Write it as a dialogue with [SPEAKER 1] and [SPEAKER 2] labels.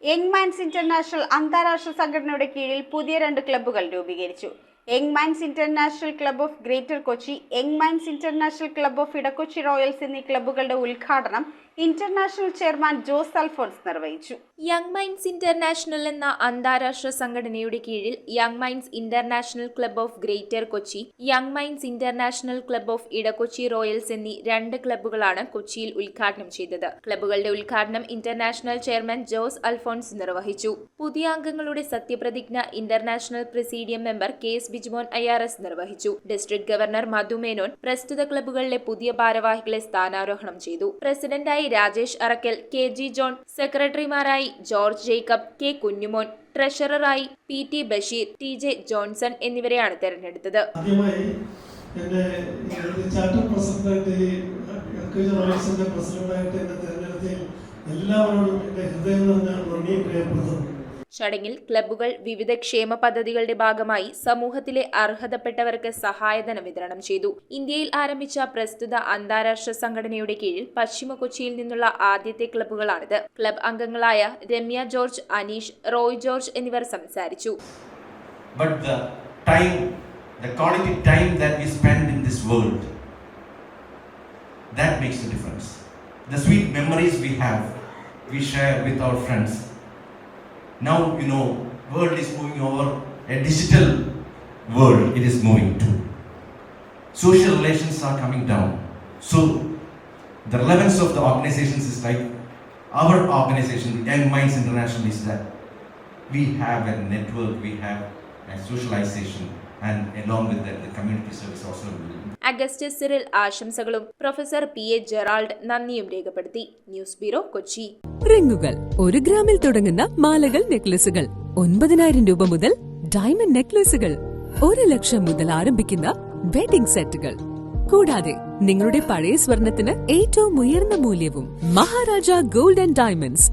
[SPEAKER 1] Young minds international അന്താരാഷ്ട്ര സംഘടനയുടെ കീഴിൽ പുതിയ 2 ക്ലബ്ബുകൾ രൂപീകരിച്ചു. Young minds international club of greater Kochi, young minds international club of Edakochi Royals എന്നീ ക്ലബ്ബുകളുടെ ഉദ്ഘാടനം ഇന്റർനാഷണൽ ചെയർമാൻ ജോസ് അൽഫോൺസ് നിർവഹിച്ചു.
[SPEAKER 2] യങ് മൈൻഡ്സ് ഇന്റർനാഷണൽ എന്ന അന്താരാഷ്ട്ര സംഘടനയുടെ കീഴിൽ young minds international club of greater Kochi, young minds international club of Edakochi Royals എന്നീ 2 ക്ലബ്ബുകളാണ് കൊച്ചിയിൽ ഉദ്ഘാടനം ചെയ്തത്. ക്ലബ്ബുകളുടെ ഉദ്ഘാടനം ഇന്റർനാഷണൽ ചെയർമാൻ ജോസ് അൽഫോൺസ് നിർവഹിച്ചു. പുതിയ അംഗങ്ങളുടെ സത്യപ്രതിജ്ഞ international presidium member KS Bijumon IRS നിർവഹിച്ചു. ഡിസ്ട്രിക്ട് ഗവർണർ മധു മേനോൻ പ്രസ്തുത ക്ലബ്ബുകളിലെ പുതിയ ഭാരവാഹികളെ സ്ഥാനാരോഹണം ചെയ്തു. പ്രസിഡന്റായി രാജേഷ് അറക്കൽ, KG ജോൺ, സെക്രട്ടറിമാരായി ജോർജ് ജേക്കബ്, K കുഞ്ഞുമോൻ, ട്രഷററായി PT ബഷീർ, TJ ജോൺസൺ എന്നിവരെയാണ് തെരഞ്ഞെടുത്തത്. ചടങ്ങിൽ ക്ലബ്ബുകൾ വിവിധ ക്ഷേമ പദ്ധതികളുടെ ഭാഗമായി സമൂഹത്തിലെ അർഹതപ്പെട്ടവർക്ക് സഹായധനം വിതരണം ചെയ്തു. ഇന്ത്യയിൽ ആരംഭിച്ച പ്രസ്തുത അന്താരാഷ്ട്ര സംഘടനയുടെ കീഴിൽ പശ്ചിമ കൊച്ചിയിൽ നിന്നുള്ള ആദ്യത്തെ ക്ലബ്ബുകളാണിത്. ക്ലബ് അംഗങ്ങളായ രമ്യ ജോർജ്, അനീഷ്, റോയ് ജോർജ് എന്നിവർ സംസാരിച്ചു.
[SPEAKER 3] The quality time that we spend in this world, that makes the difference. The sweet memories we share with our friends. Now, world is moving over a digital world. It is moving to. Social relations are coming down. So, the relevance of the organizations is like our organization, Young Minds International, is that we have a network, we have a socialization. And along with that, the community service also will.
[SPEAKER 2] Augustus Cyril ആശംസകളും professor PA Gerald നന്ദിയും രേഖപ്പെടുത്തി. News bureau, Kochi.
[SPEAKER 4] റിങ്ങുകൾ 1 ഗ്രാമിൽ തുടങ്ങുന്ന മാലകൾ, നെക്ലസുകൾ 9,000 രൂപ മുതൽ diamond നെക്ലസുകൾ 1 ലക്ഷം മുതൽ ആരംഭിക്കുന്ന വെഡിംഗ് സെറ്റുകൾ, കൂടാതെ നിങ്ങളുടെ പഴയ സ്വർണത്തിന് ഏറ്റവും ഉയർന്ന മൂല്യവും. Maharaja gold and diamonds,